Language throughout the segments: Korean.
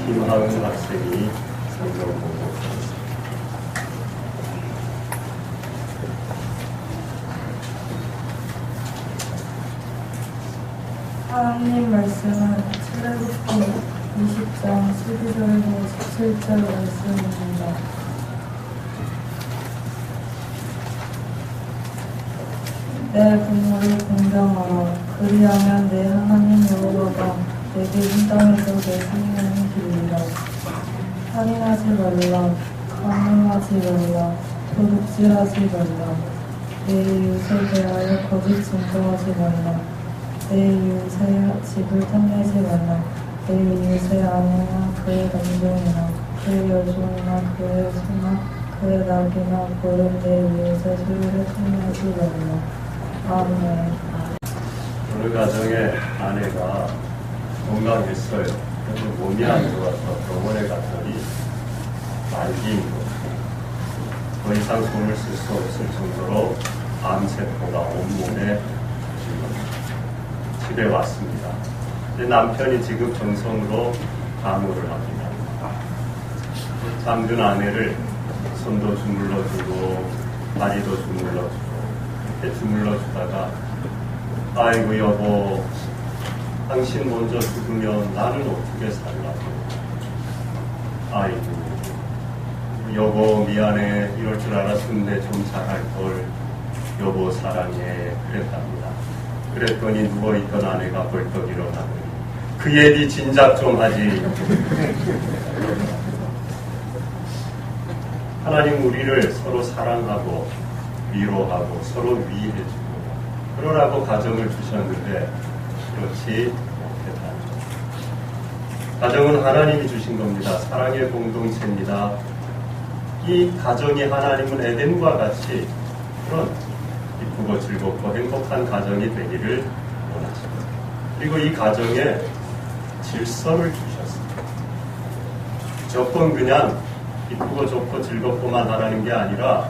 김하은 학생이 성경 공부하겠습니다. 하나님 말씀은 출애굽기 20장 12절에서 17절 말씀입니다. 내 부모를 공경하라. 그리하면 내 하나님 여호와가 내게 이 땅에서 내 생명을 기리라. 살인하지 말라. 간음하지 말라. 도둑질하지 말라. 내 이웃에 대하여 거짓 증거하지 말라. 내 이웃의 집을 탐내지 말라. 내 이웃의 아내나 그의 남종이나 그의 여종이나 그의 소나 그의 낙이나 고른 내 이웃의 소유를 탐내지 말라. 아멘. 어느 가정에 아내가 건강했어요. 그런데 몸이 안 좋아서 병원에 갔더니 말기인 거. 더 이상 손을 쓸 수 없을 정도로 암세포가 온몸에 집에 왔습니다. 근데 남편이 지금 정성으로 간호를 합니다. 잠든 아내를 손도 주물러주고 다리도 주물러주고 이렇게 주물러주다가 아이고 여보, 당신 먼저 죽으면 나는 어떻게 살라고. 아이고 여보 미안해, 이럴 줄 알았는데 좀 잘할걸, 여보 사랑해, 그랬답니다. 그랬더니 누워있던 아내가 벌떡 일어나더니 그 얘기 진작 좀 하지. 하나님 우리를 서로 사랑하고 위로하고 서로 위해주고 그러라고 가정을 주셨는데 그렇지 못했다. 가정은 하나님이 주신 겁니다. 사랑의 공동체입니다. 이 가정이 하나님은 에덴과 같이 그런 기쁘고 즐겁고 행복한 가정이 되기를 원하십니다. 그리고 이 가정에 질서를 주셨습니다. 무조건 그냥 기쁘고 좋고 즐겁고만 하라는 게 아니라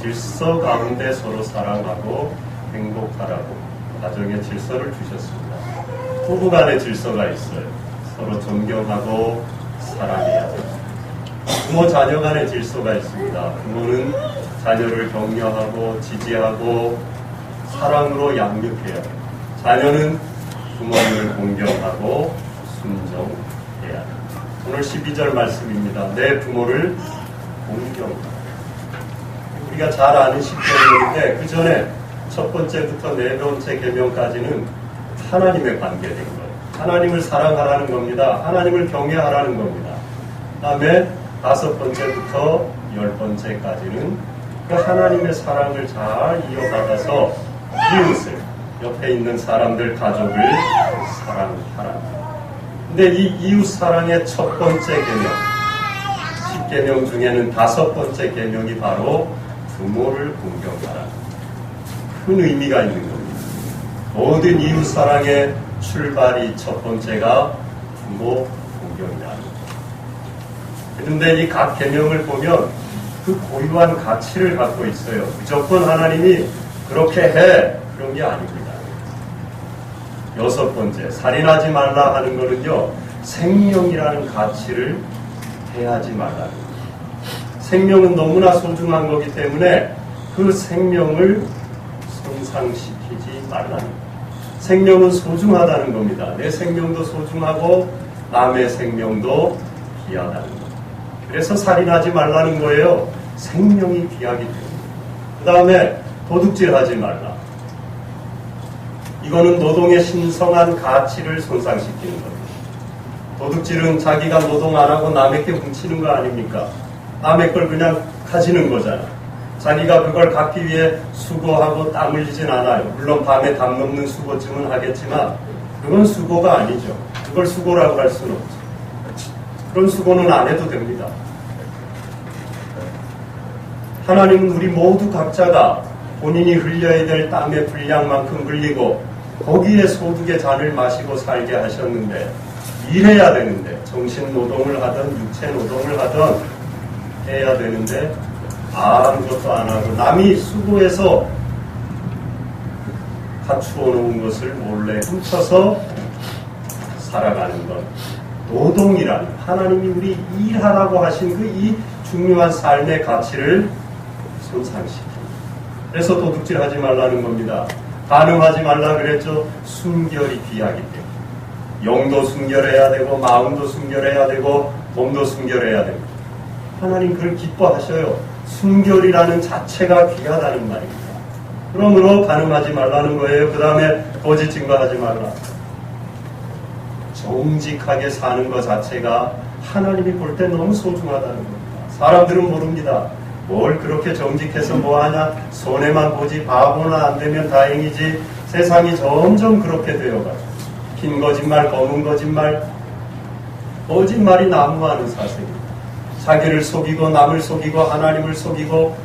질서 가운데 서로 사랑하고 행복하라고 가정에 질서를 주셨습니다. 부부 간의 질서가 있어요. 서로 존경하고 사랑해야 됩니다. 부모 자녀 간의 질서가 있습니다. 부모는 자녀를 격려하고 지지하고 사랑으로 양육해야 됩니다. 자녀는 부모님을 공경하고 순종해야 됩니다. 오늘 12절 말씀입니다. 내 부모를 공경하라. 우리가 잘 아는 10계명인데 그 전에 첫 번째부터 네 번째 계명까지는 하나님에 관계된 거예요. 하나님을 사랑하라는 겁니다. 하나님을 경외하라는 겁니다. 그 다음에 5번째부터 10번째까지는 그 하나님의 사랑을 잘 이어받아서 이웃을, 옆에 있는 사람들, 가족을 사랑하라. 근데 이 이웃 사랑의 첫 번째 계명, 10계명 중에는 5번째 계명이 바로 부모를 공경하라. 큰 의미가 있는 겁니다. 모든 이웃 사랑의 출발이 첫 번째가 부모 공경이다. 그런데 이 각 계명을 보면 그 고유한 가치를 갖고 있어요. 무조건 하나님이 그렇게 해, 그런 게 아닙니다. 6번째, 살인하지 말라 하는 거는요, 생명이라는 가치를 해하지 말라. 생명은 너무나 소중한 거기 때문에 그 생명을 손상시키지 말라는 거예요. 생명은 소중하다는 겁니다. 내 생명도 소중하고 남의 생명도 귀하다는 겁니다. 그래서 살인하지 말라는 거예요. 생명이 귀하기 때문에. 그 다음에 도둑질하지 말라. 이거는 노동의 신성한 가치를 손상시키는 겁니다. 도둑질은 자기가 노동 안 하고 남의 게 훔치는 거 아닙니까? 남의 걸 그냥 가지는 거잖아. 자기가 그걸 갖기 위해 수고하고 땀 흘리진 않아요. 물론 밤에 담 넘는 수고쯤은 하겠지만 그건 수고가 아니죠. 그걸 수고라고 할 수는 없죠. 그런 수고는 안 해도 됩니다. 하나님은 우리 모두 각자가 본인이 흘려야 될 땀의 분량만큼 흘리고 거기에 소득의 잔을 마시고 살게 하셨는데 일해야 되는데 정신노동을 하든 육체노동을 하든 해야 되는데 아무것도 안 하고 남이 수고해서 갖추어 놓은 것을 몰래 훔쳐서 살아가는 것, 노동이라는 하나님이 우리 일하라고 하신 그 이 중요한 삶의 가치를 손상시킵니다. 그래서 도둑질하지 말라는 겁니다. 간음하지 말라 그랬죠. 순결이 귀하기 때문에. 영도 순결해야 되고 마음도 순결해야 되고 몸도 순결해야 됩니다. 하나님 그걸 기뻐하셔요. 순결이라는 자체가 귀하다는 말입니다. 그러므로 간음하지 말라는 거예요. 그 다음에 거짓 증거하지 말라. 정직하게 사는 것 자체가 하나님이 볼 때 너무 소중하다는 겁니다. 사람들은 모릅니다. 뭘 그렇게 정직해서 뭐하냐? 손해만 보지 바보나 안 되면 다행이지. 세상이 점점 그렇게 되어가지고 흰 거짓말, 검은 거짓말, 거짓말이 난무하는 사세입니다. 자기를 속이고 남을 속이고 하나님을 속이고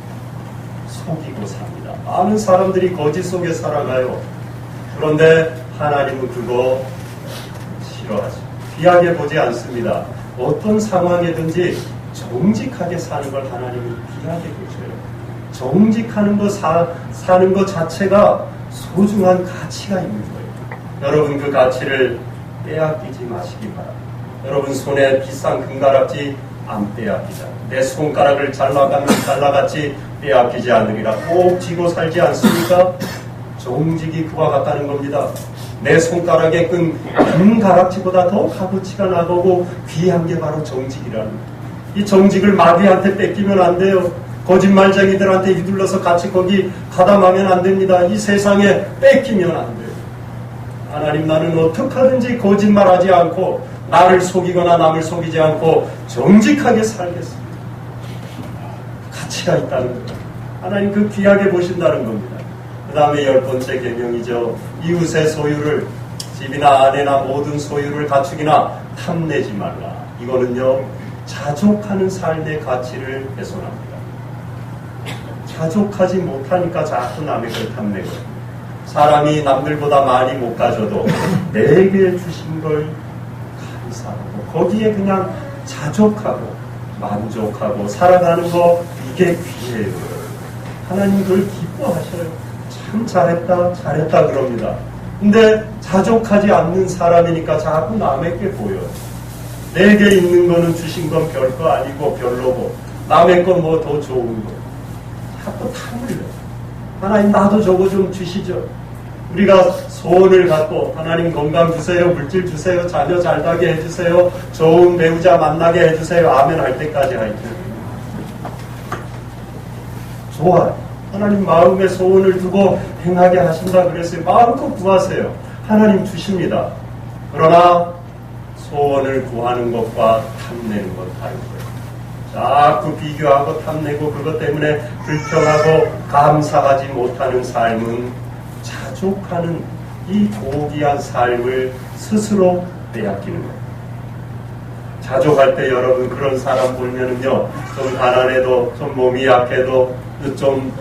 삽니다. 많은 사람들이 거짓 속에 살아가요. 그런데 하나님은 그거 싫어하죠. 귀하게 보지 않습니다. 어떤 상황이든지 정직하게 사는 걸 하나님은 귀하게 보셔요. 정직하는 거 사는 것 자체가 소중한 가치가 있는 거예요. 여러분 그 가치를 빼앗기지 마시기 바랍니다. 여러분 손에 비싼 금가락지 안 빼앗기자. 내 손가락을 잘라같이 빼앗기지 않으리라. 꼭 쥐고 살지 않습니까? 정직이 그와 같다는 겁니다. 내 손가락에 끈 금가락지보다 더 값어치가 나고 귀한 게 바로 정직이라는 거예요. 이 정직을 마귀한테 뺏기면 안 돼요. 거짓말쟁이들한테 휘둘러서 같이 거기 가담하면 안 됩니다. 이 세상에 뺏기면 안 돼요. 하나님 나는 어떻게 하든지 거짓말하지 않고 나를 속이거나 남을 속이지 않고 정직하게 살겠습니다. 가치가 있다는 거예요. 하나님 그 귀하게 보신다는 겁니다. 그 다음에 10번째 계명이죠. 이웃의 소유를 집이나 아내나 모든 소유를 가축이나 탐내지 말라. 이거는요 자족하는 삶의 가치를 훼손합니다. 자족하지 못하니까 자꾸 남의 걸 탐내거든요. 사람이 남들보다 많이 못 가져도 내게 주신 걸 감사하고 거기에 그냥 자족하고 만족하고 살아가는 거 이게 귀해요. 하나님 그걸 기뻐하셔요. 참 잘했다 그럽니다. 근데 자족하지 않는 사람이니까 자꾸 남에게 보여요. 내게 있는 거는 주신 건 별거 아니고 별로고 남의 건 뭐 더 좋은 거 자꾸 탐을요. 하나님 나도 저거 좀 주시죠. 우리가 소원을 갖고 하나님 건강 주세요, 물질 주세요, 자녀 잘 나게 해주세요, 좋은 배우자 만나게 해주세요 아멘 할 때까지 하여튼 좋아요. 하나님 마음에 소원을 두고 행하게 하신다 그랬어요. 마음껏 구하세요. 하나님 주십니다. 그러나 소원을 구하는 것과 탐내는 것 다른 거예요. 자꾸 비교하고 탐내고 그것 때문에 불평하고 감사하지 못하는 삶은 자족하는 이 고귀한 삶을 스스로 빼앗기는 거예요. 자족할 때 여러분 그런 사람 보면은요 좀 가난해도 좀 몸이 약해도 좀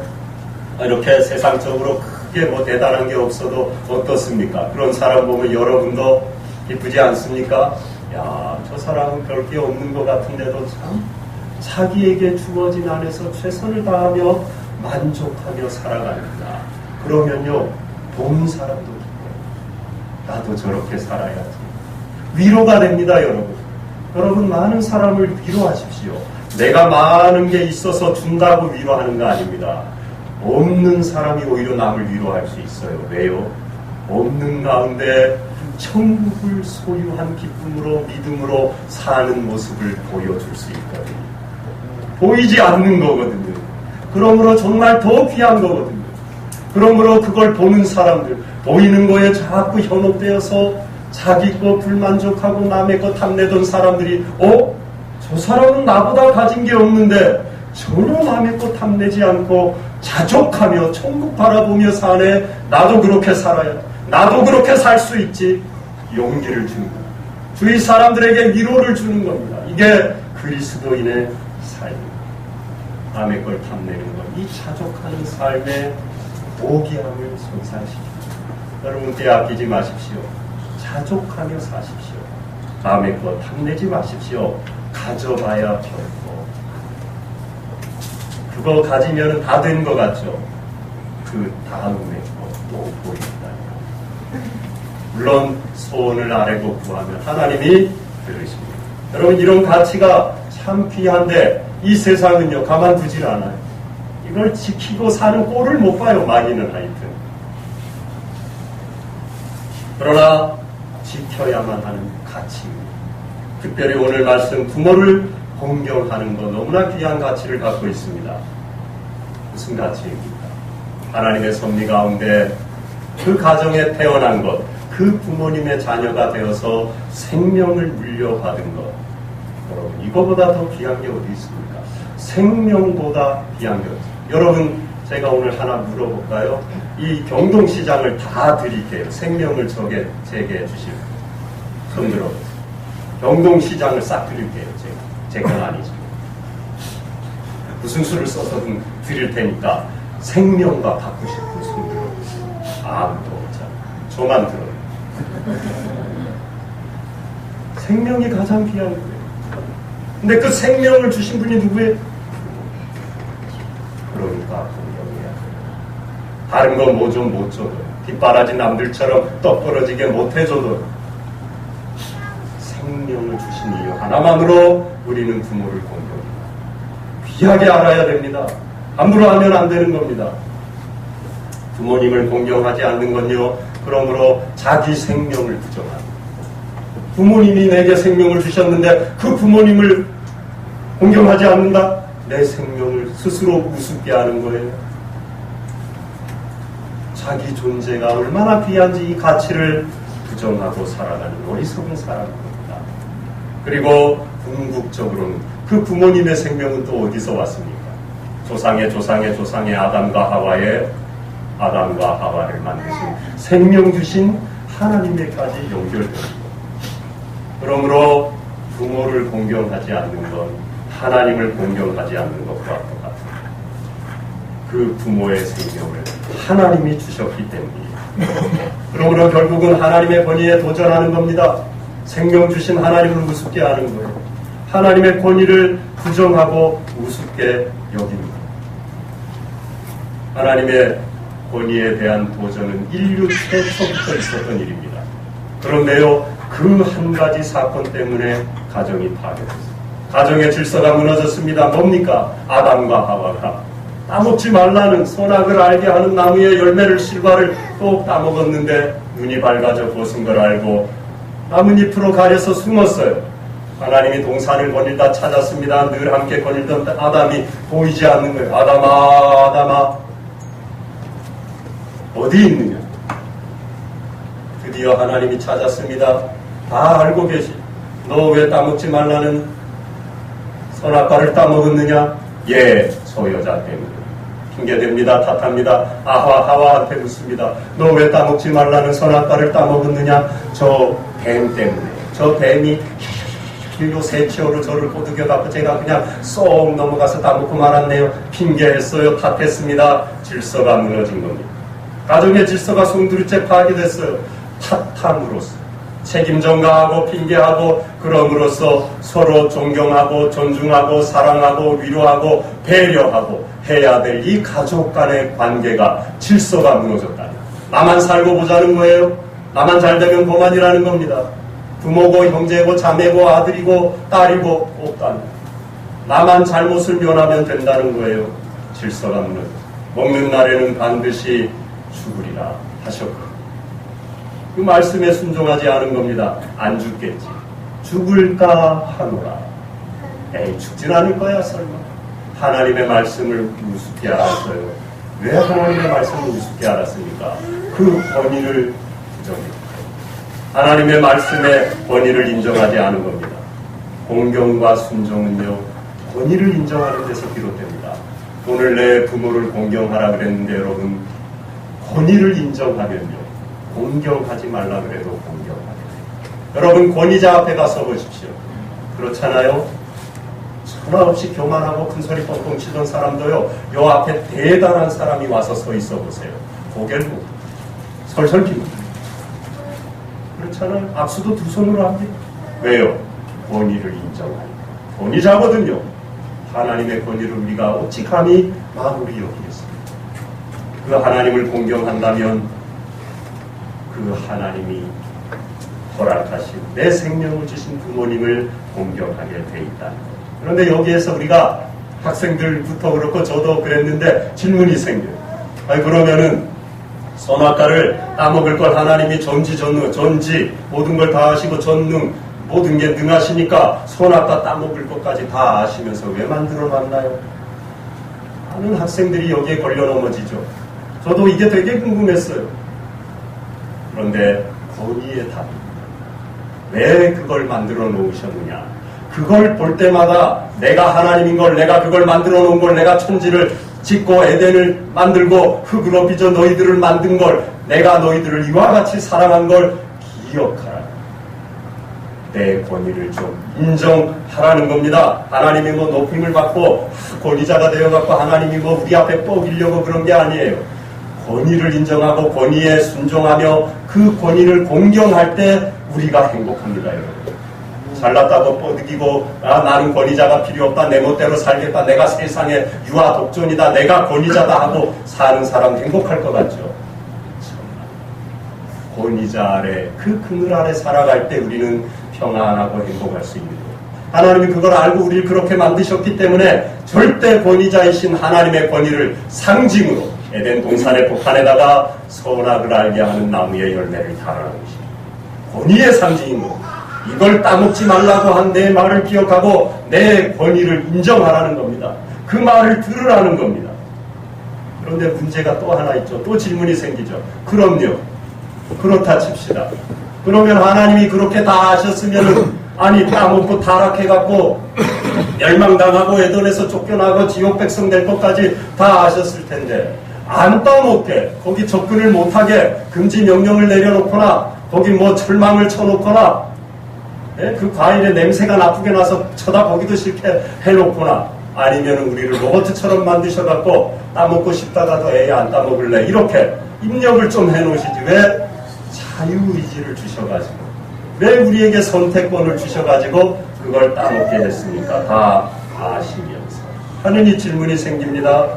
이렇게 세상적으로 크게 뭐 대단한 게 없어도 어떻습니까? 그런 사람 보면 여러분도 기쁘지 않습니까? 야, 저 사람은 별 게 없는 것 같은데도 참 자기에게 주어진 안에서 최선을 다하며 만족하며 살아갑니다. 그러면요 본 사람도 기뻐요. 나도 저렇게 살아야지. 위로가 됩니다, 여러분. 여러분 많은 사람을 위로하십시오. 내가 많은 게 있어서 준다고 위로하는 거 아닙니다. 없는 사람이 오히려 남을 위로할 수 있어요. 왜요? 없는 가운데 천국을 소유한 기쁨으로 믿음으로 사는 모습을 보여줄 수 있거든요. 보이지 않는 거거든요. 그러므로 정말 더 귀한 거거든요. 그러므로 그걸 보는 사람들, 보이는 거에 자꾸 현혹되어서 자기 거 불만족하고 남의 거 탐내던 사람들이 저 사람은 나보다 가진 게 없는데 전혀 남의 거 탐내지 않고 자족하며 천국 바라보며 사네. 나도 그렇게 살아야 나도 그렇게 살 수 있지. 용기를 주는 거예요. 주위 사람들에게 위로를 주는 겁니다. 이게 그리스도인의 삶입니다. 남의 걸 탐내는 것, 이 자족하는 삶의 고귀함을 손상시킵니다. 여러분 빼앗기지 마십시오. 자족하며 사십시오. 남의 것 탐내지 마십시오. 가져봐야 별거. 그거 가지면 다 된 것 같죠? 그 다음에 또 보인다. 물론 소원을 아뢰고 구하면 하나님이 들으십니다. 여러분, 이런 가치가 참 귀한데 이 세상은요 가만두질 않아요. 이걸 지키고 사는 꼴을 못 봐요. 많이는 하여튼. 그러나 지켜야만 하는 가치입니다. 특별히 오늘 말씀 부모를 공경하는 것 너무나 귀한 가치를 갖고 있습니다. 무슨 가치입니까? 하나님의 섭리 가운데 그 가정에 태어난 것, 그 부모님의 자녀가 되어서 생명을 물려받은 것, 여러분 이거보다 더 귀한 게 어디 있습니까? 생명보다 귀한 게 없어요. 여러분, 제가 오늘 하나 물어볼까요? 이 경동시장을 다 드릴게요. 생명을 제게 해주실 손 들어보세요. 경동시장을 싹 드릴게요. 제 건 아니죠. 무슨 수를 써서든 드릴 테니까 생명과 바꾸실 분 손 들어보세요. 아무도 없잖아. 저만 들어요. 생명이 가장 귀한 거예요. 근데 그 생명을 주신 분이 누구예요? 그러니까 공경해야 돼요. 다른 거 뭐 좀 못 줘도, 뒷바라지 남들처럼 떡 벌어지게 못 해줘도 생명을 주신 이유 하나만으로 우리는 부모를 공경합니다. 귀하게 알아야 됩니다. 함부로 하면 안 되는 겁니다. 부모님을 공경하지 않는 건요, 그러므로 자기 생명을 부정합니다. 부모님이 내게 생명을 주셨는데 그 부모님을 공경하지 않는다? 내 생명을 스스로 우습게 하는 거예요. 자기 존재가 얼마나 귀한지 이 가치를 부정하고 살아가는 어리석은 사람입니다. 그리고 궁극적으로는 그 부모님의 생명은 또 어디서 왔습니까? 조상의 아담과 하와를 만드신 생명 주신 하나님에까지 연결됩니다. 그러므로 부모를 공경하지 않는 건 하나님을 공경하지 않는 것과 똑같습니다. 그 부모의 생명을 하나님이 주셨기 때문이에요. 그러므로 결국은 하나님의 권위에 도전하는 겁니다. 생명 주신 하나님을 우습게 하는 거예요. 하나님의 권위를 부정하고 우습게 여깁니다. 하나님의 권위에 대한 도전은 인류 최초부터 있었던 일입니다. 그런데요, 그 한 가지 사건 때문에 가정이 파괴됐습니다. 가정의 질서가 무너졌습니다. 뭡니까? 아담과 하와가 따먹지 말라는, 선악을 알게 하는 나무의 열매를 실과를 꼭 따먹었는데 눈이 밝아져 벗은 걸 알고 나뭇잎으로 가려서 숨었어요. 하나님이 동산을 거닐다 찾았습니다. 늘 함께 거닐던 아담이 보이지 않는 거예요. 아담아 어디 있느냐? 드디어 하나님이 찾았습니다. 다 알고 계시. 너 왜 따먹지 말라는 선악과를 따먹었느냐? 예, 저 여자 때문에. 핑계댑니다. 탓합니다. 하와한테 묻습니다. 너 왜 따먹지 말라는 선악과를 따먹었느냐? 저 뱀 때문에. 저 뱀이 요 새치어로 저를 꼬드겨갖고 제가 그냥 쏙 넘어가서 따먹고 말았네요. 핑계했어요. 탓했습니다. 질서가 무너진 겁니다. 가정의 질서가 송두리째 파괴됐어요. 탓함으로써. 책임 전가하고 핑계하고 그럼으로써 서로 존경하고 존중하고 사랑하고 위로하고 배려하고 해야 될 이 가족 간의 관계가 질서가 무너졌다. 나만 살고 보자는 거예요. 나만 잘 되면 그만이라는 겁니다. 부모고 형제고 자매고 아들이고 딸이고 없다는, 나만 잘못을 면하면 된다는 거예요. 질서가 무너져. 먹는 날에는 반드시 죽으리라 하셨고, 그 말씀에 순종하지 않은 겁니다. 안 죽겠지. 죽을까 하노라. 에이, 죽진 않을 거야 설마. 하나님의 말씀을 우습게 알았어요. 왜 하나님의 말씀을 우습게 알았습니까? 그 권위를 부정했어요. 하나님의 말씀에 권위를 인정하지 않은 겁니다. 공경과 순종은요, 권위를 인정하는 데서 비롯됩니다. 오늘 내 부모를 공경하라 그랬는데 여러분, 권위를 인정하면요, 공경하지 말라 그래도 공경하게 돼요. 여러분, 권위자 앞에 가서 보십시오. 그렇잖아요? 전화 없이 교만하고 큰소리 뻥뻥 치던 사람도요, 요 앞에 대단한 사람이 와서 서 있어 보세요. 고개를 보고 설설 깁니다. 그렇잖아요? 악수도 두 손으로 합니다. 왜요? 권위를 인정하니까. 권위자거든요. 하나님의 권위를 우리가 어찌 감히 마무리 여기겠습니까? 그 하나님을 공경한다면 그 하나님이 허락하신 내 생명을 주신 부모님을 공경하게 돼 있다는 것. 그런데 여기에서 우리가 학생들부터 그렇고 저도 그랬는데 질문이 생겨요. 아니 그러면은 선악과를 따먹을 걸 하나님이 전지 모든 걸 다 하시고 전능 모든 게 능하시니까 선악과 따먹을 것까지 다 아시면서 왜 만들어 놨나요? 많은 학생들이 여기에 걸려 넘어지죠. 저도 이게 되게 궁금했어요. 그런데 권위의 답입니다. 왜 그걸 만들어 놓으셨느냐? 그걸 볼 때마다 내가 하나님인 걸, 내가 그걸 만들어 놓은 걸, 내가 천지를 짓고 에덴을 만들고 흙으로 빚어 너희들을 만든 걸, 내가 너희들을 이와 같이 사랑한 걸 기억하라. 내 권위를 좀 인정하라는 겁니다. 하나님이 뭐 높임을 받고 권위자가 되어갖고 하나님이 뭐 우리 앞에 뻐기려고 그런 게 아니에요. 권위를 인정하고 권위에 순종하며 그 권위를 공경할 때 우리가 행복합니다, 여러분. 잘났다고 뻐득이고 나는 권위자가 필요 없다, 내 멋대로 살겠다, 내가 세상의 유아 독존이다, 내가 권위자다 하고 사는 사람 행복할 것 같죠? 정말 권위자 아래 그 그늘 아래 살아갈 때 우리는 평안하고 행복할 수 있는 거예요. 하나님이 그걸 알고 우리를 그렇게 만드셨기 때문에 절대 권위자이신 하나님의 권위를 상징으로 에덴 동산의 복판에다가 선악을 알게 하는 나무의 열매를 달아놓으신 권위의 상징인 겁니다. 이걸 따먹지 말라고 한 내 말을 기억하고 내 권위를 인정하라는 겁니다. 그 말을 들으라는 겁니다. 그런데 문제가 또 하나 있죠. 또 질문이 생기죠. 그럼요. 그렇다 칩시다. 그러면 하나님이 그렇게 다 하셨으면은 아니 따먹고 타락해갖고 멸망당하고 에덴에서 쫓겨나고 지옥 백성 될 것까지 다 하셨을 텐데 안 따먹게 거기 접근을 못하게 금지 명령을 내려놓거나 거기 뭐 철망을 쳐놓거나 그 과일의 냄새가 나쁘게 나서 쳐다보기도 싫게 해놓거나 아니면 우리를 로봇처럼 만드셔갖고 따먹고 싶다가도 에이 안 따먹을래 이렇게 입력을 좀 해놓으시지 왜 자유의지를 주셔가지고 왜 우리에게 선택권을 주셔가지고 그걸 따먹게 했습니까? 다 아시면서 하는 이 질문이 생깁니다.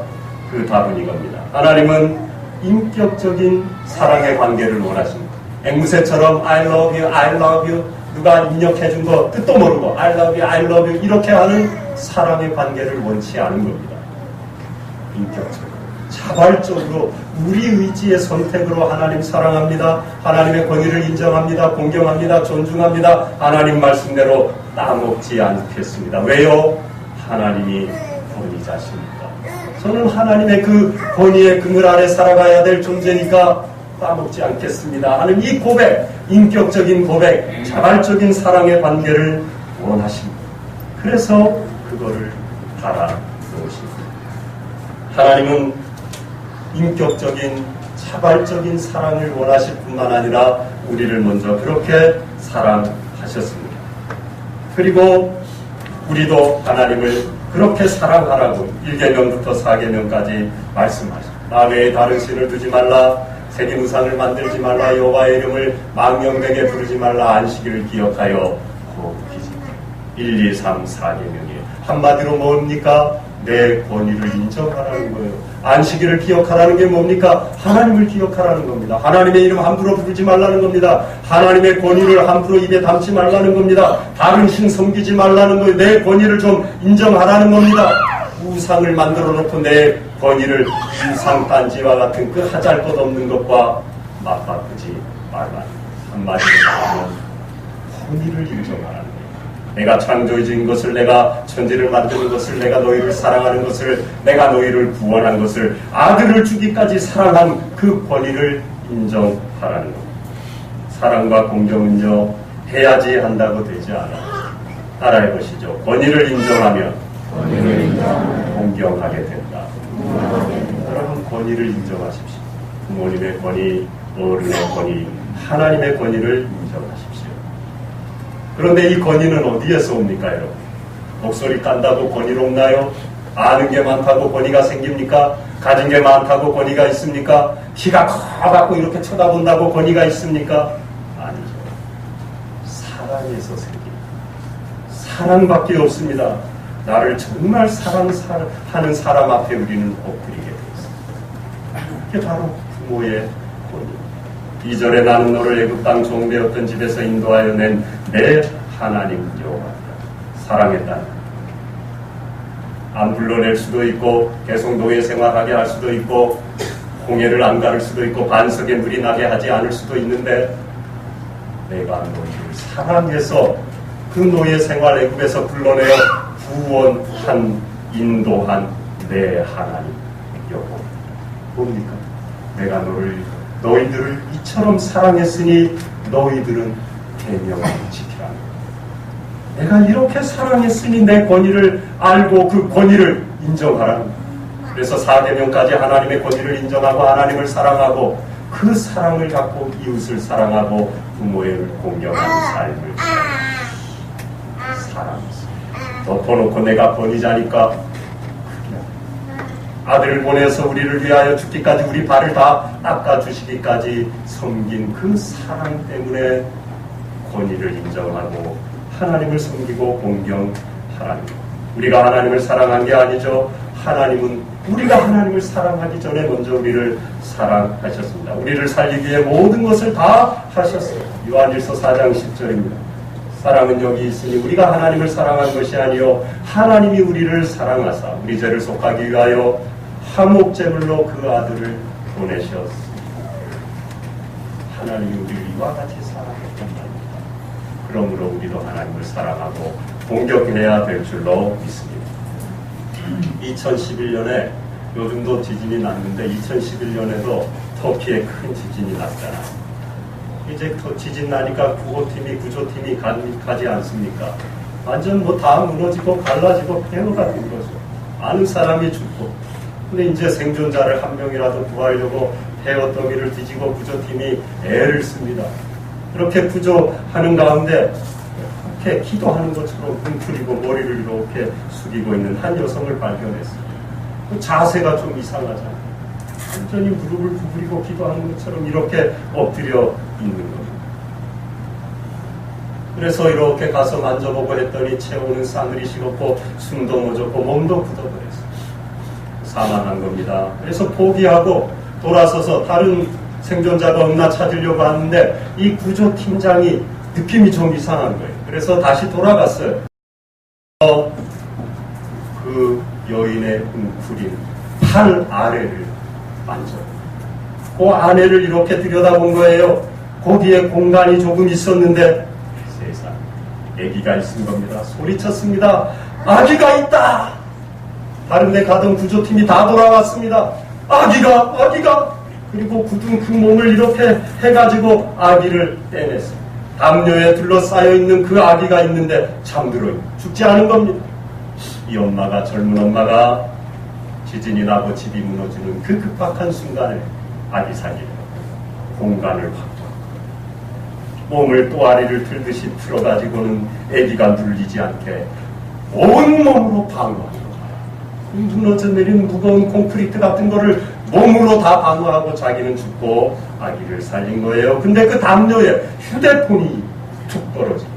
그 답은 이겁니다. 하나님은 인격적인 사랑의 관계를 원하십니다. 앵무새처럼 I love you, I love you 누가 입력해준 거 뜻도 모르고 I love you, I love you 이렇게 하는 사랑의 관계를 원치 않은 겁니다. 인격적으로 자발적으로 우리 의지의 선택으로 하나님 사랑합니다. 하나님의 권위를 인정합니다. 공경합니다. 존중합니다. 하나님 말씀대로 따먹지 않겠습니다. 왜요? 하나님이 권위자십니다. 저는 하나님의 그 권위의 그늘 아래 살아가야 될 존재니까 따먹지 않겠습니다 하는 이 고백, 인격적인 고백, 자발적인 사랑의 관계를 원하십니다. 그래서 그거를 달아놓으십니다. 하나님은 인격적인 자발적인 사랑을 원하실 뿐만 아니라 우리를 먼저 그렇게 사랑하셨습니다. 그리고 우리도 하나님을 그렇게 사랑하라고 1계명부터 4계명까지 말씀하십니다. 나 외에 다른 신을 두지 말라, 새긴 우상을 만들지 말라, 여호와의 이름을 망령되게 부르지 말라, 안식일을 기억하여 거룩히 지키라. 1, 2, 3, 4계명이에요. 한마디로 뭡니까? 내 권위를 인정하라는 거예요. 안식일을 기억하라는 게 뭡니까? 하나님을 기억하라는 겁니다. 하나님의 이름 함부로 부르지 말라는 겁니다. 하나님의 권위를 함부로 입에 담지 말라는 겁니다. 다른 신 섬기지 말라는 거예요. 내 권위를 좀 인정하라는 겁니다. 우상을 만들어 놓고 내 권위를 우상단지와 같은 그 하잘것없는 것과 맞바꾸지 말라. 한마디로 말하면 권위를 인정하라는 거예요. 내가 창조해진 것을, 내가 천지를 만드는 것을, 내가 너희를 사랑하는 것을, 내가 너희를 구원한 것을, 아들을 주기까지 사랑한 그 권위를 인정하라는 겁니다. 사랑과 공경은요, 해야지 한다고 되지 않아요. 따라해 보시죠. 권위를 인정하면 공경하게 된다. 여러분, 권위를 인정하십시오. 부모님의 권위, 어른의 권위, 하나님의 권위를 인정하십시오. 그런데 이 권위는 어디에서 옵니까, 여러분? 목소리 깐다고 권위롭나요? 아는 게 많다고 권위가 생깁니까? 가진 게 많다고 권위가 있습니까? 키가 커갖고 이렇게 쳐다본다고 권위가 있습니까? 아니죠. 사랑에서 생깁니다. 사랑밖에 없습니다. 나를 정말 사랑하는 사람 앞에 우리는 엎드리게 되어 있습니다. 이게 바로 부모의 권위. 2절에 나는 너를 애굽 땅 종되었던 집에서 인도하여 낸 내 하나님 여호와다. 사랑했다는 안 불러낼 수도 있고 계속 노예 생활하게 할 수도 있고 홍해를 안 가를 수도 있고 반석에 물이 나게 하지 않을 수도 있는데 내가 너희를 사랑해서 그 노예 생활 애굽에서 불러내어 구원한 인도한 내 하나님 여호와. 뭡니까? 내가 너희들을 이처럼 사랑했으니 너희들은 계명을 지키라. 내가 이렇게 사랑했으니 내 권위를 알고 그 권위를 인정하라. 그래서 4계명까지 하나님의 권위를 인정하고 하나님을 사랑하고 그 사랑을 갖고 이웃을 사랑하고 부모를 공경하는 삶을 사랑했어. 덮어놓고 내가 권위자니까 아들을 보내서 우리를 위하여 죽기까지 우리 발을 다 닦아주시기까지 섬긴 그 사랑 때문에 권위를 인정하고 하나님을 섬기고 공경하라는 것. 우리가 하나님을 사랑한 게 아니죠. 하나님은 우리가 하나님을 사랑하기 전에 먼저 우리를 사랑하셨습니다. 우리를 살리기 위해 모든 것을 다 하셨어요. 요한일서 4장 10절입니다. 사랑은 여기 있으니 우리가 하나님을 사랑한 것이 아니요 하나님이 우리를 사랑하사 우리 죄를 속하기 위하여 화목제물로 그 아들을 보내셨습니다. 하나님이 우리를 이와 같이 사랑했단 말입니다. 그러므로 우리도 하나님을 사랑하고 공격해야 될 줄로 믿습니다. 2011년에 요즘도 지진이 났는데 2011년에도 터키에 큰 지진이 났잖아요. 이제 또 지진 나니까 구조팀이 가지 않습니까? 완전 뭐 다 무너지고 갈라지고 폐허가 된 거죠. 아는 사람이 죽고. 근데 이제 생존자를 한 명이라도 구하려고 폐허 더미를 뒤지고 구조팀이 애를 씁니다. 그렇게 구조하는 가운데 이렇게 기도하는 것처럼 웅크리고 머리를 이렇게 숙이고 있는 한 여성을 발견했어요. 그 자세가 좀 이상하잖아요. 완전히 무릎을 구부리고 기도하는 것처럼 이렇게 엎드려 있는 겁니다. 그래서 이렇게 가서 만져보고 했더니 체온은 싸늘히 식었고 숨도 멎었고 몸도 굳어버렸어요. 사망한 겁니다. 그래서 포기하고 돌아서서 다른 생존자가 없나 찾으려고 하는데 이 구조팀장이 느낌이 좀 이상한 거예요. 그래서 다시 돌아갔어요. 그 여인의 웅크린 팔 아래를 만져요. 그 아내를 이렇게 들여다본 거예요. 거기에 공간이 조금 있었는데 세상 아기가 있은 겁니다. 소리쳤습니다. 아기가 있다. 다른 데 가던 구조팀이 다 돌아왔습니다. 아기가 그리고 굳은 그 몸을 이렇게 해가지고 아기를 떼냈어요. 담요에 둘러싸여 있는 그 아기가 있는데 잠들어요. 죽지 않은 겁니다. 이 엄마가 젊은 엄마가 지진이 나고 집이 무너지는 그 급박한 순간에 아기 살리려 공간을 확보하고 몸을 또아리를 틀듯이 틀어가지고는 아기가 눌리지 않게 온몸으로 방어하는 거예요. 무너져 내린 무거운 콘크리트 같은 거를 몸으로 다 방어하고 자기는 죽고 아기를 살린 거예요. 근데 그 담요에 휴대폰이 툭 떨어지고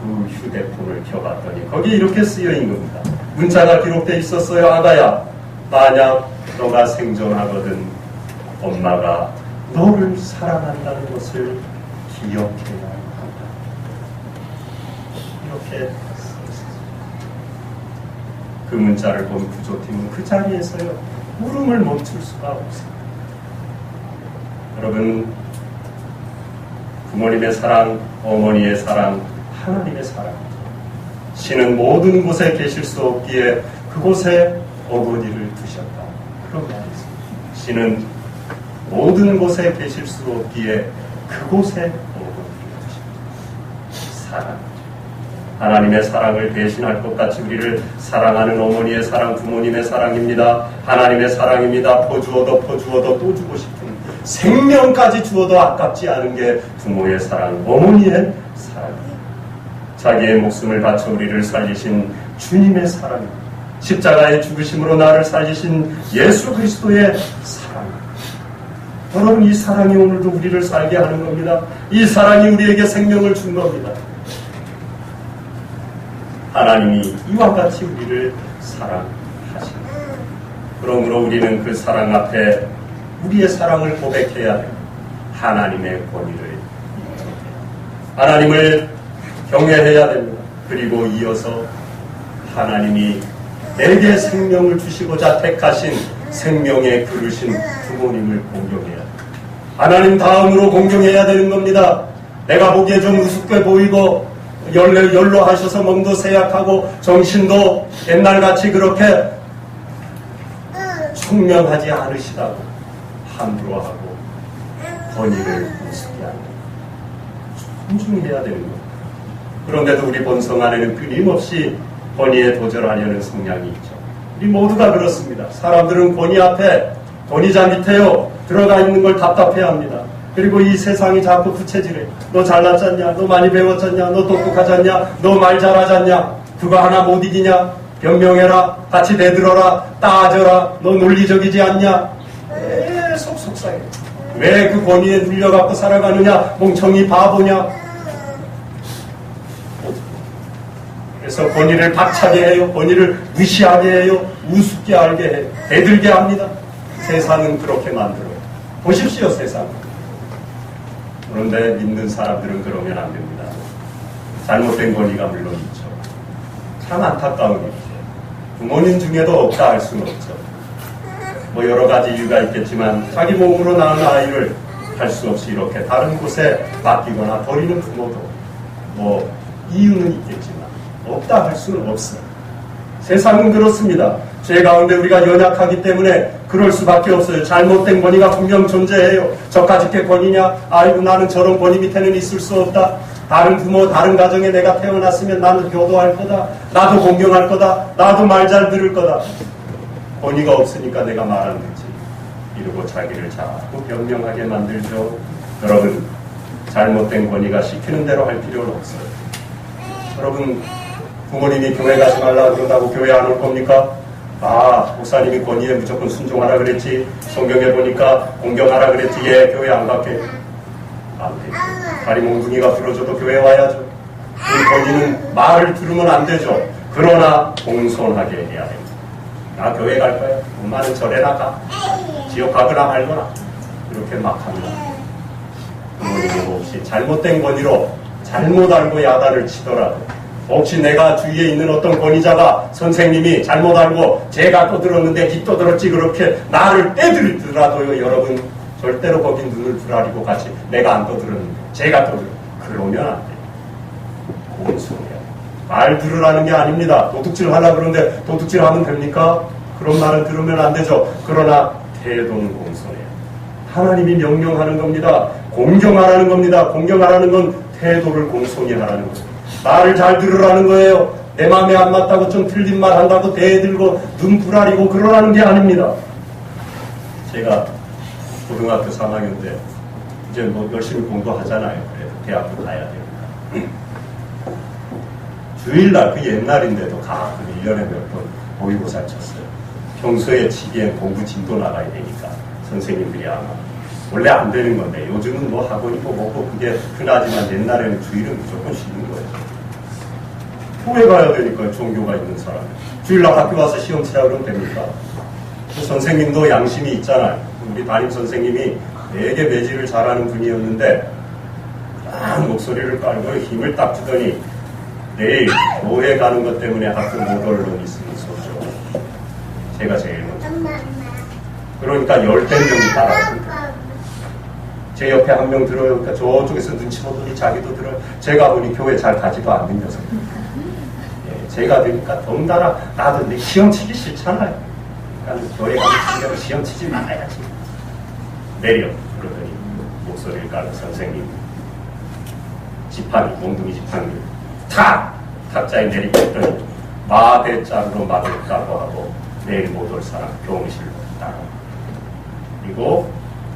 그 휴대폰을 켜봤더니 거기에 이렇게 쓰여있는 겁니다. 문자가 기록되어 있었어요. 아가야, 만약 너가 생존하거든 엄마가 너를 사랑한다는 것을 기억해야 한다. 이렇게 써있었어요. 그 문자를 본 구조팀은 그 자리에서요 울음을 멈출 수가 없습니다. 여러분, 부모님의 사랑, 어머니의 사랑, 하나님의 사랑. 신은 모든 곳에 계실 수 없기에 그곳에 어머니를 두셨다. 그런 말이 있습니다. 신은 모든 곳에 계실 수 없기에 그곳에 어머니를 두셨다. 사랑. 하나님의 사랑을 대신할 것 같이 우리를 사랑하는 어머니의 사랑, 부모님의 사랑입니다. 하나님의 사랑입니다. 퍼주어도 또 주고 싶은 생명까지 주어도 아깝지 않은 게 부모의 사랑, 어머니의 사랑입니다. 자기의 목숨을 바쳐 우리를 살리신 주님의 사랑입니다. 십자가의 죽으심으로 나를 살리신 예수 그리스도의 사랑입니다. 여러분, 이 사랑이 오늘도 우리를 살게 하는 겁니다. 이 사랑이 우리에게 생명을 준 겁니다. 하나님이 이와 같이 우리를 사랑하십니다. 그러므로 우리는 그 사랑 앞에 우리의 사랑을 고백해야 됩니다. 하나님의 권위를 인정해요. 하나님을 경외해야 됩니다. 그리고 이어서 하나님이 내게 생명을 주시고자 택하신 생명의 그르신 부모님을 공경해야 돼요. 하나님 다음으로 공경해야 되는 겁니다. 내가 보기에 좀 우습게 보이고 연로하셔서 몸도 쇠약하고 정신도 옛날같이 그렇게 총명하지 않으시다고 함부로 하고 권위를 우습게 하는 존중해야 되는 겁니다. 그런데도 우리 본성 안에는 끊임없이 권위에 도전하려는 성향이 있죠. 우리 모두가 그렇습니다. 사람들은 권위 앞에, 권위자 밑에요 들어가 있는 걸 답답해합니다. 그리고 이 세상이 자꾸 부채질해. 너 잘났잖냐? 너 많이 배웠잖냐? 너 똑똑하잖냐? 너 말 잘하잖냐? 그거 하나 못 이기냐? 변명해라. 같이 대들어라. 따져라. 너 논리적이지 않냐? 속상해. 왜 그 권위에 눌려갖고 살아가느냐? 멍청이 바보냐? 그래서 권위를 박차게 해요. 권위를 무시하게 해요. 우습게 알게 해요. 대들게 합니다. 세상은 그렇게 만들어요. 보십시오, 세상. 그런데 믿는 사람들은 그러면 안 됩니다. 잘못된 권위가 물론 있죠. 참 안타까운 일이죠. 부모님 중에도 없다 할 수는 없죠. 뭐 여러 가지 이유가 있겠지만 자기 몸으로 낳은 아이를 할 수 없이 이렇게 다른 곳에 맡기거나 버리는 부모도 뭐 이유는 있겠지만 없다 할 수는 없어요. 세상은 그렇습니다. 죄 가운데 우리가 연약하기 때문에 그럴 수밖에 없어요. 잘못된 권위가 분명 존재해요. 저까짓게 권위냐? 아이고 나는 저런 권위 밑에는 있을 수 없다. 다른 부모, 다른 가정에 내가 태어났으면 나는 교도할 거다. 나도 공경할 거다. 나도 말 잘 들을 거다. 권위가 없으니까 내가 말 안 듣지. 이러고 자기를 자꾸 변명하게 만들죠. 여러분, 잘못된 권위가 시키는 대로 할 필요는 없어요. 여러분, 부모님이 교회 가지 말라 그런다고 교회 안 올 겁니까? 아, 목사님이 권위에 무조건 순종하라 그랬지. 성경에 보니까 공경하라 그랬지. 예, 교회 안 갈게. 안 되죠. 다리 몽둥이가 부러져도 교회 와야죠. 그 권위는 말을 들으면 안 되죠. 그러나 공손하게 해야 됩니다. 나 교회 갈 거야. 엄마는 절에 나가. 지옥 가거나 말거나. 이렇게 막 합니다. 부모님이 혹시 잘못된 권위로 잘못 알고 야단을 치더라도 혹시 내가 주위에 있는 어떤 권위자가 선생님이 잘못 알고 제가 떠들었는데 니 떠들었지 그렇게 나를 떼들더라도요. 여러분 절대로 거기 눈을 부라리고 같이 내가 안 떠들었는데 제가 떠들어. 그러면 안 돼요. 공손해요. 말 들으라는 게 아닙니다. 도둑질 하려고 그러는데 도둑질 하면 됩니까? 그런 말을 들으면 안 되죠. 그러나 태도는 공손해요. 하나님이 명령하는 겁니다. 공경하라는 겁니다. 공경하라는 건 태도를 공손히 하라는 거죠. 말을 잘 들으라는 거예요. 내 마음에 안 맞다고 좀 틀린 말 한다고 대들고 눈 부라리고 그러라는 게 아닙니다. 제가 고등학교 3학년 때 이제 뭐 열심히 공부하잖아요. 그래도 대학교 가야 됩니다. 주일날 그 옛날인데도 가끔 1년에 몇 번 모의고사 쳤어요. 평소에 치기엔 공부 진도 나가야 되니까 선생님들이 아마 원래 안 되는 건데 요즘은 뭐 학원이고 뭐고 그게 흔하지만 옛날에는 주일은 무조건 쉬는 거예요. 교회 가야 되니까요. 종교가 있는 사람. 주일날 학교 와서 시험 치라 그러면 됩니까? 그 선생님도 양심이 있잖아요. 우리 담임 선생님이 되게 매질을 잘하는 분이었는데 딱 목소리를 깔고 힘을 딱 주더니 내일 교회 가는 것 때문에 학교 못 올 놈 있으면 소죠. 제가 제일 먼저. 그러니까 10대 명이 따라왔습니다. 제 옆에 한 명 들어요. 그러니까 저쪽에서 눈치 보더니 자기도 들어요. 제가 보니 교회 잘 가지도 않는 녀석. 예, 제가 되니까 덩달아 나도 내 시험 치기 싫잖아요. 그러니까 교회 가면 시험 치지 말아야지. 내려. 그러더니 목소리를 깔고 선생님 지팡이, 몽둥이 지팡이를 탁! 탁자에 내리겠더니 마대자루로 맞을까고 하고 내일 못 올 사람 교무실로 따라. 그리고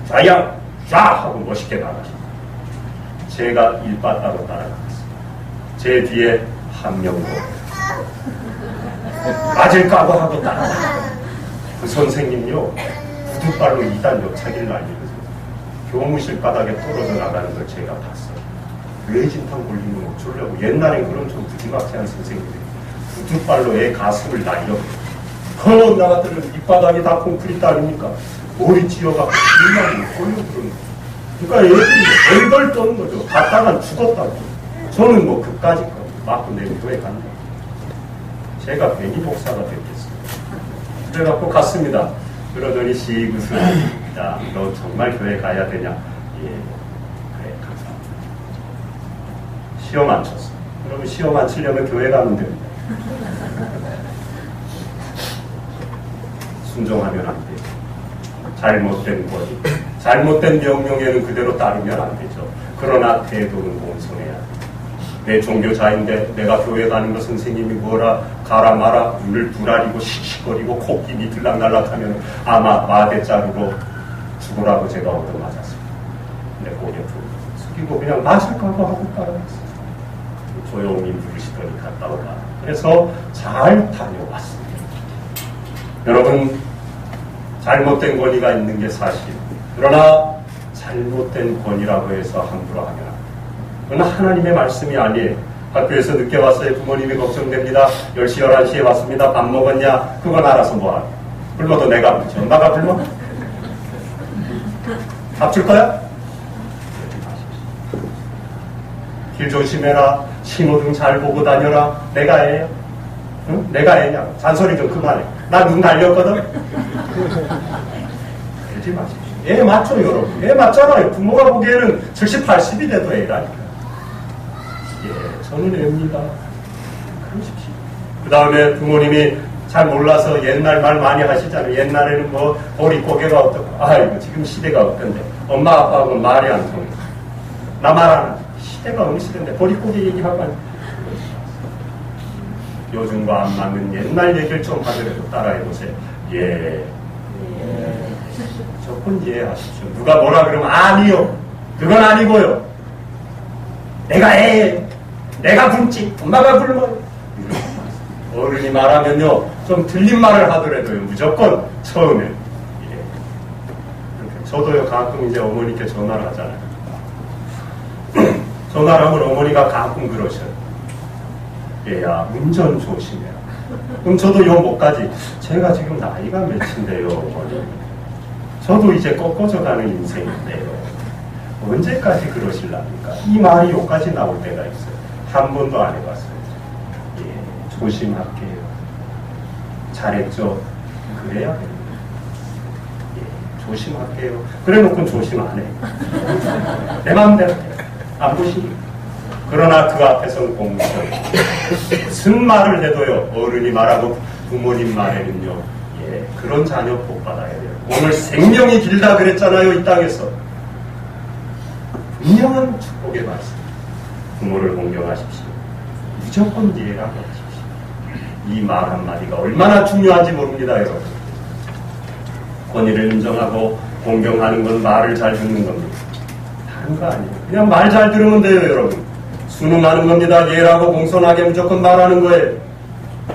자양! 쫙! 하고 멋있게 나가십니다. 제가 일바따로 따라갔습니다. 제 뒤에 한 명도 맞을까고 하고 따라갔어요. 그 선생님요 구두발로 2단 옆차기를 날리거든요. 교무실 바닥에 떨어져 나가는 걸 제가 봤어요. 뇌진탕 걸리면 어쩌려고. 옛날엔 그런 좀 부지막지한 선생님들이 구두발로 애 가슴을 날려 헐 나갔더니 밑바닥이 다 콘크리트 아닙니까? 머리 찧어갖고 일만 못 걸려 그러는 거예요. 그러니까 얘들이 덜덜 떠는 거죠. 갔다간 죽었다고. 저는 뭐 그까지 맞고 내 교회 간다. 제가 괜히 목사가 됐겠어요. 그래갖고 갔습니다. 그러더니 시그스, 야, 너 정말 교회 가야 되냐? 예, 그래, 감사합니다. 시험 안 쳤어. 그러면 시험 안 치려면 교회 가면 됩니다. 순종하면 안 돼요. 잘못된 권위, 잘못된 명령에는 그대로 따르면 안 되죠. 그러나 태도는 공손해야 돼. 내 종교자인데 내가 교회 가는 거 선생님이 뭐라 가라 마라 눈을 부라리고 씩씩거리고 코끼리 들락날락하면 아마 마대자루로 죽으라고 제가 얻어맞았어요. 내 고개 숙이고 그냥 맞을까봐 하고 따라갔어요. 조용히 부르시더니 갔다 오라. 그래서 잘 다녀왔습니다. 여러분, 잘못된 권위가 있는 게 사실. 그러나 잘못된 권위라고 해서 함부로 하면 안 돼요. 그건 하나님의 말씀이 아니에요. 학교에서 늦게 왔어요. 부모님이 걱정됩니다. 10시, 11시에 왔습니다. 밥 먹었냐? 그건 알아서 뭐하냐. 굶어도 내가 굶지. 엄마가 굶어? 밥 줄 거야? 길 조심해라. 신호등 잘 보고 다녀라. 내가 애야. 응? 내가 애냐? 잔소리 좀 그만해. 나 눈 달렸거든? 그러지 마십시오. 애 맞죠, 여러분? 애 맞잖아요. 부모가 보기에는 70, 80이 돼도 애라니까. 예, 저는 애입니다. 그러십시오. 그 다음에 부모님이 잘 몰라서 옛날 말 많이 하시잖아요. 옛날에는 뭐, 보릿고개가 어떻고, 아이고, 지금 시대가 어떤데. 엄마, 아빠하고는 말이 안 통해. 나 말 안 하지. 시대가 어느 시대인데, 보릿고개 얘기하고 하니. 요즘과 안 맞는 옛날 얘기를 좀 하더라도 따라해보세요. 예. 조건 이해하십시오. 누가 뭐라 그러면 아니요. 그건 아니고요. 내가 애예요. 내가 굶지. 엄마가 굶어요. 어른이 말하면요. 좀 틀린 말을 하더라도요. 무조건 처음에. 예. 저도요. 가끔 이제 어머니께 전화를 하잖아요. 전화를 하면 어머니가 가끔 그러셔요. 얘야, 운전 조심해라. 그럼 저도 요 목까지, 제가 지금 나이가 몇인데요, 어머니. 저도 이제 꺾어져 가는 인생인데요. 언제까지 그러실랍니까? 이 말이 요까지 나올 때가 있어요. 한 번도 안 해봤어요. 예, 조심할게요. 잘했죠? 그래야 됩니다. 예, 조심할게요. 그래 놓고는 조심 안 해. 내 마음대로 해요. 안 보시니까. 그러나 그 앞에서는 공손. 무슨 말을 해도요, 어른이 말하고 부모님 말에는요, 예, 그런 자녀 복 받아야 돼요. 오늘 생명이 길다 그랬잖아요, 이 땅에서. 분명한 축복의 말씀. 부모를 공경하십시오. 무조건 이해라고 하십시오. 이 말 한마디가 얼마나 중요한지 모릅니다, 여러분. 권위를 인정하고 공경하는 건 말을 잘 듣는 겁니다. 다른 거 아니에요. 그냥 말 잘 들으면 돼요, 여러분. 순응하는 겁니다. 예라고 공손하게 무조건 말하는 거예요.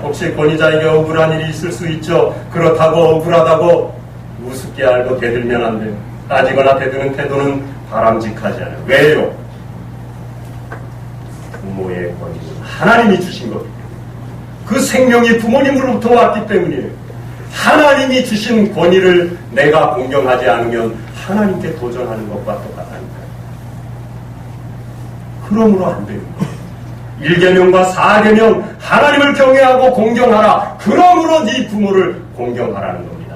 혹시 권위자에게 억울한 일이 있을 수 있죠. 그렇다고 억울하다고 우습게 알고 대들면 안 돼요. 따지거나 대드는 태도는 바람직하지 않아요. 왜요? 부모의 권위는 하나님이 주신 거기 때문에. 그 생명이 부모님으로부터 왔기 때문이에요. 하나님이 주신 권위를 내가 공경하지 않으면 하나님께 도전하는 것과 똑같다니까요. 그러므로 안 되는 거예요. 1계명과 4계명 하나님을 경외하고 공경하라. 그러므로 네 부모를 공경하라는 겁니다.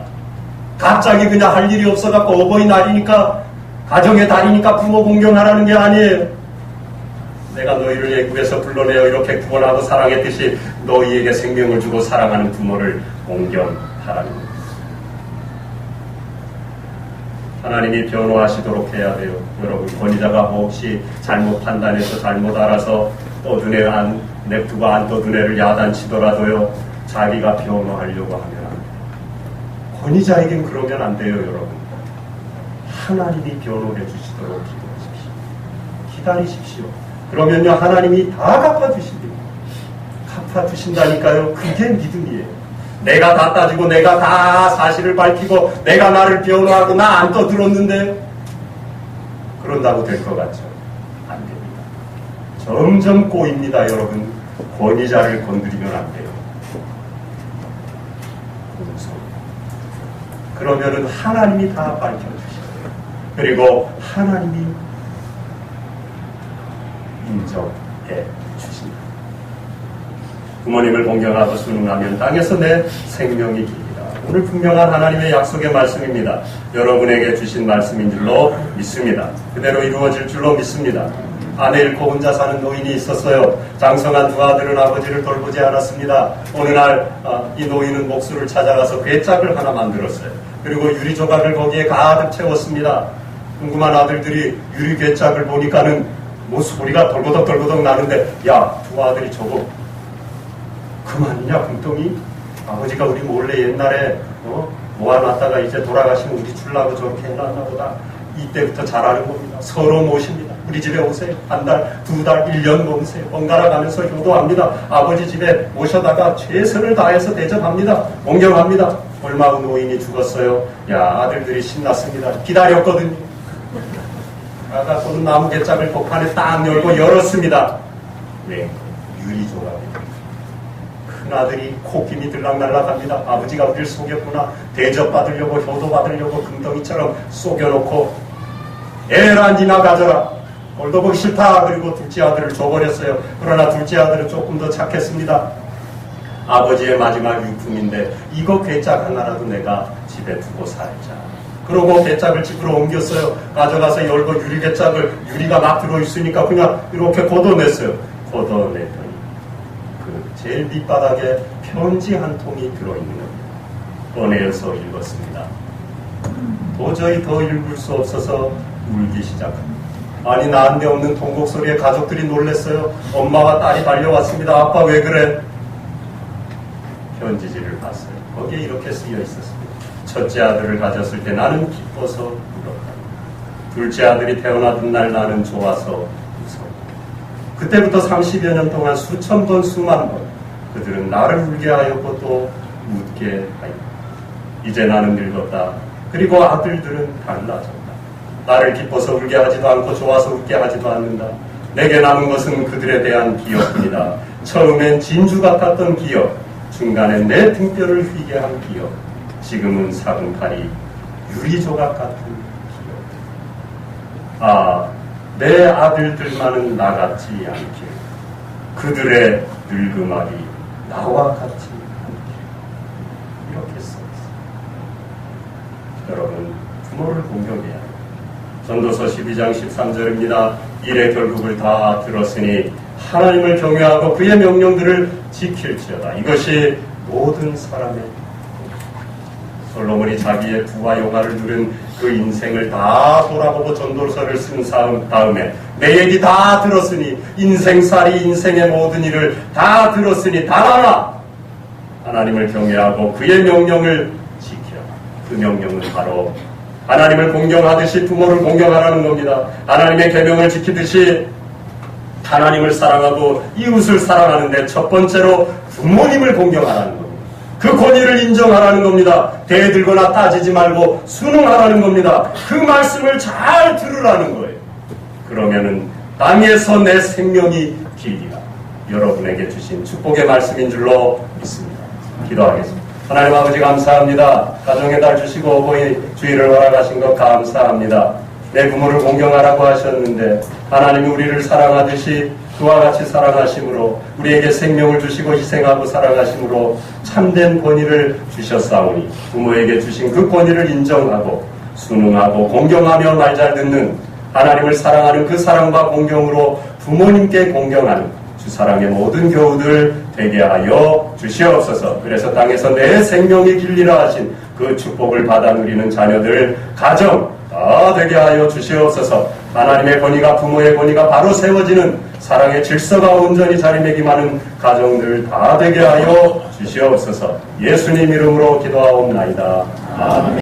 갑자기 그냥 할 일이 없어갖고 어버이날이니까 가정의 달이니까 부모 공경하라는 게 아니에요. 내가 너희를 애국에서 불러내어 이렇게 구원하고 사랑했듯이 너희에게 생명을 주고 사랑하는 부모를 공경하라는 겁니다. 하나님이 변호하시도록 해야 돼요. 여러분, 권위자가 혹시 잘못 판단해서 잘못 알아서 떠든 애 안 냅두고 안 떠든 애를 야단치더라도요, 자기가 변호하려고 하면 안 돼요. 권위자에겐 그러면 안 돼요, 여러분. 하나님이 변호해 주시도록 기도하십시오. 기다리십시오. 그러면요, 하나님이 다 갚아주십니다. 갚아주신다니까요. 그게 믿음이에요. 내가 다 따지고 내가 다 사실을 밝히고 내가 나를 변호하고 나 안 떠들었는데 그런다고 될 것 같죠? 안 됩니다. 점점 꼬입니다, 여러분. 권위자를 건드리면 안 돼요. 그러면은 하나님이 다 밝혀주셔요. 그리고 하나님이 인정해 주신다. 부모님을 공경하고 순응하면 땅에서 내 생명이 길리라. 오늘 분명한 하나님의 약속의 말씀입니다. 여러분에게 주신 말씀인 줄로 믿습니다. 그대로 이루어질 줄로 믿습니다. 아내 잃고 혼자 사는 노인이 있었어요. 장성한 두 아들은 아버지를 돌보지 않았습니다. 어느 날 이 노인은 목수를 찾아가서 괴짝을 하나 만들었어요. 그리고 유리 조각을 거기에 가득 채웠습니다. 궁금한 아들들이 유리 괴짝을 보니까는 뭐 소리가 덜거덕 나는데, 야, 두 아들이 저거 그만이냐, 금덩이? 아버지가 우리 몰래 옛날에 모아놨다가 이제 돌아가시면 우리 주려고 저렇게 해놨나 보다. 이때부터 잘하는 겁니다. 서로 모십니다. 우리 집에 오세요. 한 달, 두 달, 1년 모으세요. 번갈아 가면서 효도합니다. 아버지 집에 모셔다가 최선을 다해서 대접합니다. 공경합니다. 얼마 후 노인이 죽었어요. 야, 아들들이 신났습니다. 기다렸거든요. 가갖고는 나무 개짝을 복판에 딱 열고 열었습니다. 네, 유리 조각입니다. 큰아들이 코김이 들락날락합니다. 아버지가 우리를 속였구나. 대접받으려고 효도받으려고 금덩이처럼 속여놓고 에라 니나 가져라. 꼴도 보기 싫다. 그리고 둘째 아들을 줘버렸어요. 그러나 둘째 아들은 조금 더 착했습니다. 아버지의 마지막 유품인데 이거 괴짝 하나라도 내가 집에 두고 살자. 그러고 괴짝을 집으로 옮겼어요. 가져가서 열고 유리 괴짝을, 유리가 막 들어있으니까 그냥 이렇게 걷어냈어요. 걷어냈더니 그 제일 밑바닥에 편지 한 통이 들어있는 겁니다. 꺼내서 읽었습니다. 도저히 더 읽을 수 없어서 울기 시작합니다. 아니, 나한테 없는 통곡 소리에 가족들이 놀랐어요. 엄마와 딸이 달려왔습니다. 아빠 왜 그래? 편지지를 봤어요. 거기에 이렇게 쓰여 있었습니다. 첫째 아들을 가졌을 때 나는 기뻐서 울었다. 둘째 아들이 태어나던 날 나는 좋아서 웃었다. 그때부터 30여 년 동안 수천 번, 수만 번 그들은 나를 울게 하였고 또 웃게 하였다. 이제 나는 늙었다. 그리고 아들들은 달라졌다. 나를 기뻐서 울게 하지도 않고 좋아서 웃게 하지도 않는다. 내게 남은 것은 그들에 대한 기억뿐이다. 처음엔 진주 같았던 기억, 중간에 내 등뼈를 휘게 한 기억, 지금은 작은 칼이 유리 조각 같은 기억. 아, 내 아들들만은 나 같지 않게 그들의 늙음알이 나와 같지 않게 이렇게 써있어요. 여러분, 부모를 공경해야 해요. 전도서 12장 13절입니다. 일의 결국을 다 들었으니 하나님을 경외하고 그의 명령들을 지킬지어다. 이것이 모든 사람의 솔로몬이 자기의 부와 영화를 누린 그 인생을 다 돌아보고 전도서를 쓴 다음에 내 얘기 다 들었으니 인생살이 인생의 모든 일을 다 들었으니 단 하나 하나님을 경외하고 그의 명령을 지켜. 그 명령은 바로 하나님을 공경하듯이 부모를 공경하라는 겁니다. 하나님의 계명을 지키듯이 하나님을 사랑하고 이웃을 사랑하는데 첫 번째로 부모님을 공경하라는 겁니다. 그 권위를 인정하라는 겁니다. 대들거나 따지지 말고 순응하라는 겁니다. 그 말씀을 잘 들으라는 거예요. 그러면은 땅에서 내 생명이 길리라. 여러분에게 주신 축복의 말씀인 줄로 믿습니다. 기도하겠습니다. 하나님 아버지 감사합니다. 가정의 달 주시고 어버이 주일을 허락하신 것 감사합니다. 내 부모를 공경하라고 하셨는데 하나님이 우리를 사랑하듯이 그와 같이 사랑하심으로 우리에게 생명을 주시고 희생하고 사랑하심으로 참된 권위를 주셨사오니 부모에게 주신 그 권위를 인정하고 순응하고 공경하며 말 잘 듣는 하나님을 사랑하는 그 사랑과 공경으로 부모님께 공경하는 주사랑의 모든 교우들 되게 하여 주시옵소서. 그래서 땅에서 내 생명이 길리라 하신 그 축복을 받아 누리는 자녀들 가정 다 되게 하여 주시옵소서. 하나님의 권위가 부모의 권위가 바로 세워지는 사랑의 질서가 온전히 자리매김하는 가정들 다 되게 하여 주시옵소서. 예수님 이름으로 기도하옵나이다. 아멘.